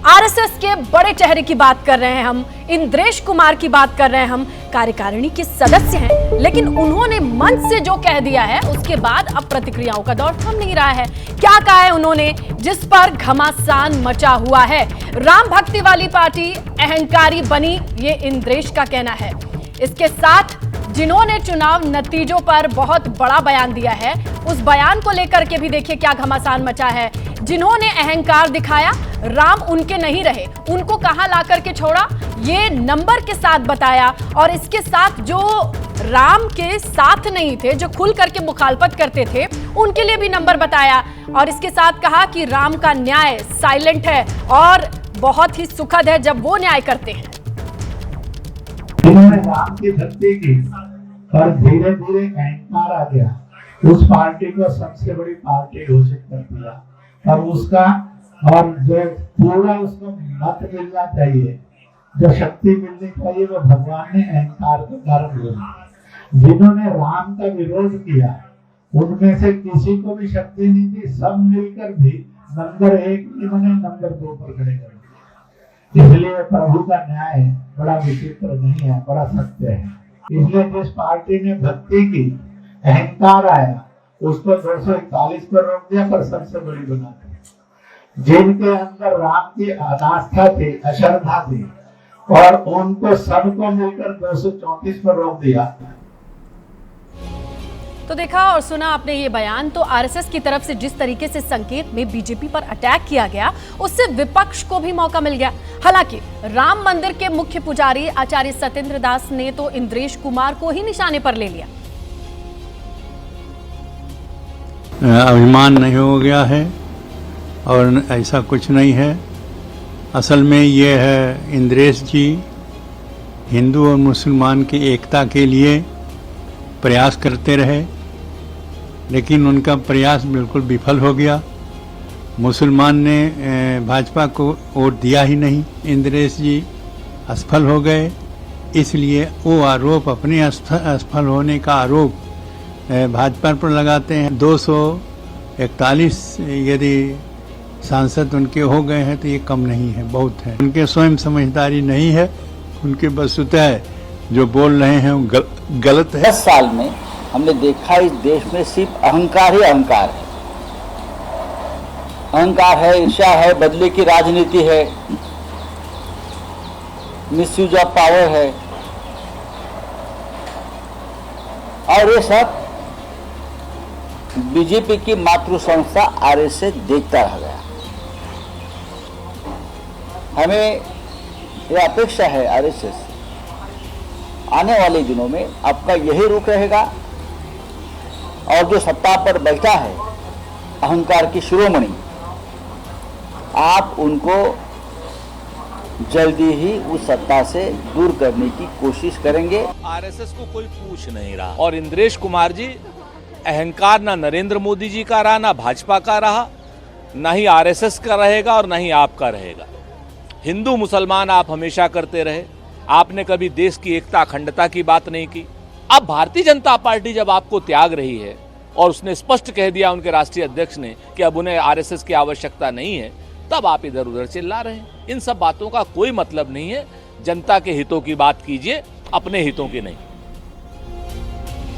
RSS के बड़े चेहरे की बात कर रहे हैं हम, इंद्रेश कुमार की बात कर रहे हैं हम, कार्यकारिणी के सदस्य हैं, लेकिन उन्होंने मंच से जो कह दिया है उसके बाद अब प्रतिक्रियाओं का दौर थम नहीं रहा है। क्या कहा है उन्होंने जिस पर घमासान मचा हुआ है? राम भक्ति वाली पार्टी अहंकारी बनी, ये इंद्रेश का कहना है। इसके साथ जिन्होंने चुनाव नतीजों पर बहुत बड़ा बयान दिया है, उस बयान को लेकर के भी देखिए क्या घमासान मचा है। जिन्होंने अहंकार दिखाया, राम उनके नहीं रहे, उनको कहां लाकर के छोड़ा, ये नंबर के साथ बताया। और इसके साथ जो राम के साथ नहीं थे, जो खुल करके मुखालफत करते थे, उनके लिए भी नंबर बताया। और इसके साथ कहा कि राम का न्याय साइलेंट है और बहुत ही सुखद है जब वो न्याय करते हैं। जिन्होंने राम की भक्ति की और धीरे धीरे अहंकार आ गया, उस पार्टी को सबसे बड़ी पार्टी घोषित कर दिया। और उसका और जो पूरा उसको मत मिलना चाहिए, जो शक्ति मिलनी चाहिए, वो भगवान ने अहंकार के कारण दिया। जिन्होंने राम का विरोध किया, उनमें से किसी को भी शक्ति नहीं दी, सब मिलकर भी नंबर 1 इन्होंने नंबर 2 पर खड़े कर दिया। इसलिए प्रभु का न्याय बड़ा विचित्र नहीं है, बड़ा सत्य है। इसलिए जिस पार्टी ने भक्ति की, अहंकार आया, उसको 241 पर रोक दिया, पर सबसे बड़ी बना दी। जिनके अंदर राम की अनास्था थी, अश्रद्धा थी, और उनको सबको मिलकर 234 पर रोक दिया। तो देखा और सुना आपने ये बयान। तो आरएसएस की तरफ से जिस तरीके से संकेत में बीजेपी पर अटैक किया गया, उससे विपक्ष को भी मौका मिल गया। हालांकि राम मंदिर के मुख्य पुजारी आचार्य सत्येंद्र दास ने तो इंद्रेश कुमार को ही निशाने पर ले लिया। अभिमान नहीं हो गया है और ऐसा कुछ नहीं है। असल में ये है, इंद्रेश जी हिंदू और मुसलमान की एकता के लिए प्रयास करते रहे, लेकिन उनका प्रयास बिल्कुल विफल हो गया। मुसलमान ने भाजपा को वोट दिया ही नहीं, इंद्रेश जी असफल हो गए। इसलिए वो आरोप, अपने असफल होने का आरोप भाजपा पर लगाते हैं। 241 यदि सांसद उनके हो गए हैं तो ये कम नहीं है, बहुत है। उनके स्वयं समझदारी नहीं है, उनके वस्तुतः जो बोल रहे हैं वो गलत है। 10 साल में हमने देखा इस देश में सिर्फ अहंकार ही अहंकार है। अहंकार है, ईर्ष्या है, बदले की राजनीति है, मिसयूज ऑफ पावर है, और ये सब बीजेपी की मातृ संस्था आरएसएस देखता रह गया। हमें यह अपेक्षा है आरएसएस आने वाले दिनों में आपका यही रुख रहेगा, और जो सत्ता पर बैठा है अहंकार की शिरोमणि, आप उनको जल्दी ही उस सत्ता से दूर करने की कोशिश करेंगे। आरएसएस को कोई पूछ नहीं रहा, और इंद्रेश कुमार जी अहंकार ना नरेंद्र मोदी जी का रहा, ना भाजपा का रहा, ना ही आरएसएस का रहेगा और ना ही आपका रहेगा। हिंदू मुसलमान आप हमेशा करते रहे, आपने कभी देश की एकता अखंडता की बात नहीं की। अब भारतीय जनता पार्टी जब आपको त्याग रही है और उसने स्पष्ट कह दिया उनके राष्ट्रीय अध्यक्ष ने कि अब उन्हें आरएसएस की आवश्यकता नहीं है, तब आप इधर उधर चिल्ला रहे हैं। इन सब बातों का कोई मतलब नहीं है। जनता के हितों की बात कीजिए, अपने हितों की नहीं।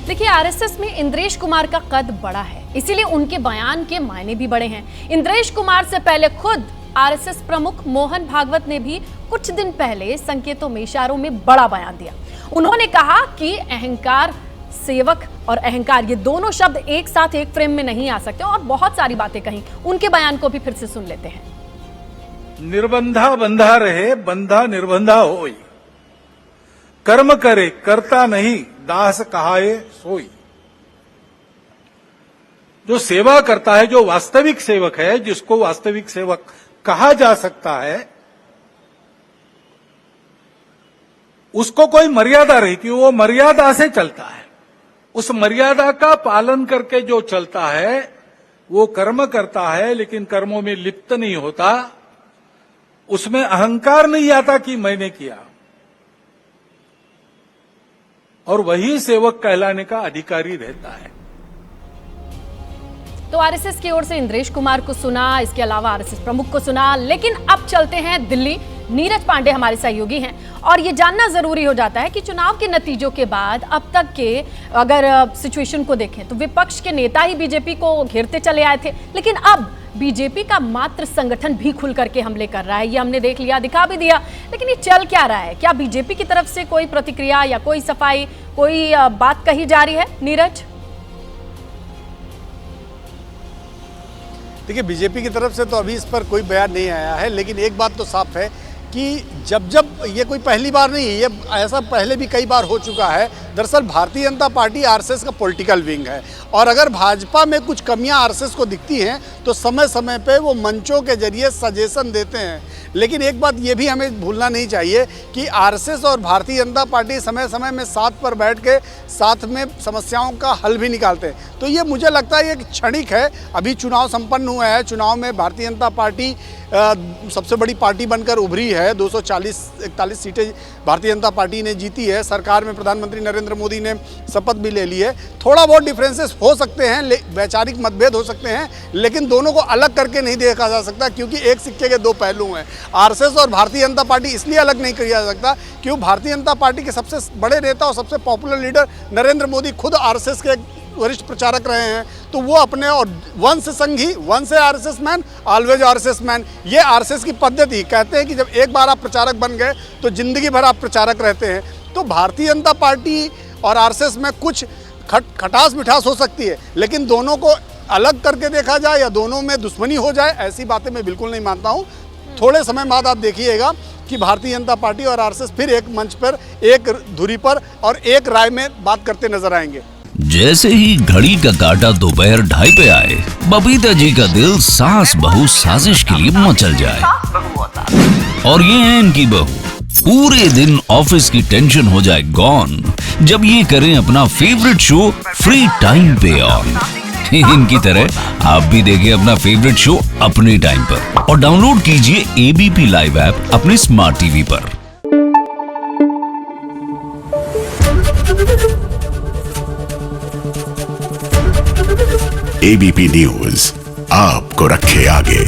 देखिए, आरएसएस में इंद्रेश कुमार का कद बड़ा है, इसीलिए उनके बयान के मायने भी बड़े हैं। इंद्रेश कुमार से पहले खुद आरएसएस प्रमुख मोहन भागवत ने भी कुछ दिन पहले संकेतों में, इशारों में बड़ा बयान दिया। उन्होंने कहा कि अहंकार, सेवक और अहंकार, ये दोनों शब्द एक साथ एक फ्रेम में नहीं आ सकते, और बहुत सारी बातें कही। उनके बयान को भी फिर से सुन लेते हैं। निर्बंधा बंधा रहे, बंधा निर्बंधा होई। कर्म करे करता नहीं, दास कहाए सोई। जो सेवा करता है, जो वास्तविक सेवक है, जिसको वास्तविक सेवक कहा जा सकता है, उसको कोई मर्यादा रहती है, वो मर्यादा से चलता है। उस मर्यादा का पालन करके जो चलता है वो कर्म करता है, लेकिन कर्मों में लिप्त नहीं होता। उसमें अहंकार नहीं आता कि मैंने किया, और वही सेवक कहलाने का अधिकारी रहता है। तो आरएसएस की ओर से इंद्रेश कुमार को सुना, इसके अलावा आरएसएस प्रमुख को सुना, लेकिन अब चलते हैं दिल्ली। नीरज पांडे हमारे सहयोगी हैं और ये जानना जरूरी हो जाता है कि चुनाव के नतीजों के बाद अब तक के अगर सिचुएशन को देखें तो विपक्ष के नेता ही बीजेपी को घेरते चले आए थे, लेकिन अब बीजेपी का मात्र संगठन भी खुल करके हमले कर रहा है। ये हमने देख लिया, दिखा भी दिया, लेकिन ये चल क्या रहा है? क्या बीजेपी की तरफ से कोई प्रतिक्रिया या कोई सफाई, कोई बात कही जा रही है? नीरज, देखिए, बीजेपी की तरफ से तो अभी इस पर कोई बयान नहीं आया है, लेकिन एक बात तो साफ है कि जब ये कोई पहली बार नहीं है, ये ऐसा पहले भी कई बार हो चुका है। दरअसल भारतीय जनता पार्टी आरएसएस का पॉलिटिकल विंग है और अगर भाजपा में कुछ कमियां आरएसएस को दिखती हैं तो समय समय पे वो मंचों के जरिए सजेशन देते हैं। लेकिन एक बात ये भी हमें भूलना नहीं चाहिए कि आरएसएस और भारतीय जनता पार्टी समय समय में साथ पर बैठ के साथ में समस्याओं का हल भी निकालते हैं। तो ये मुझे लगता है ये क्षणिक है। अभी चुनाव संपन्न हुआ है, चुनाव में भारतीय जनता पार्टी सबसे बड़ी पार्टी बनकर उभरी है। 241 सीटें भारतीय जनता पार्टी ने जीती है। सरकार में प्रधानमंत्री नरेंद्र मोदी ने शपथ भी ले ली है। थोड़ा बहुत डिफरेंसेस हो सकते हैं, वैचारिक मतभेद हो सकते हैं, लेकिन दोनों को अलग करके नहीं देखा जा सकता क्योंकि एक सिक्के के दो पहलू हैं। आरएसएस और भारतीय जनता पार्टी इसलिए अलग नहीं किया जा सकता क्योंकि भारतीय जनता पार्टी के सबसे बड़े नेता और सबसे पॉपुलर लीडर नरेंद्र मोदी खुद आरएसएस के वरिष्ठ प्रचारक रहे हैं। तो वो अपने और वंश संघी, वंश है RSS man, always RSS man, ये आरएसएस की पद्धति। कहते हैं कि जब एक बार आप प्रचारक बन गए तो जिंदगी भर आप प्रचारक रहते हैं। तो भारतीय जनता पार्टी और आरएसएस में कुछ खटास मिठास हो सकती है, लेकिन दोनों को अलग करके देखा जाए या दोनों में दुश्मनी हो जाए, ऐसी बातें मैं बिल्कुल नहीं मानता हूँ। थोड़े समय बाद आप देखिएगा कि भारतीय जनता पार्टी और आरएसएस फिर एक मंच पर, एक धुरी पर और एक राय में बात करते नजर आएंगे। जैसे ही घड़ी का काटा दोपहर 2:30 पे आए, बबीता जी का दिल सास बहू साजिश के लिए मचल जाए। और ये है इनकी बहू, पूरे दिन ऑफिस की टेंशन हो जाए गॉन जब ये करें अपना फेवरेट शो फ्री टाइम पे ऑन। इनकी तरह आप भी देखिए अपना फेवरेट शो अपने टाइम पर और डाउनलोड कीजिए एबीपी लाइव ऐप अपने स्मार्ट टीवी पर। एबीपी न्यूज आपको रखे आगे।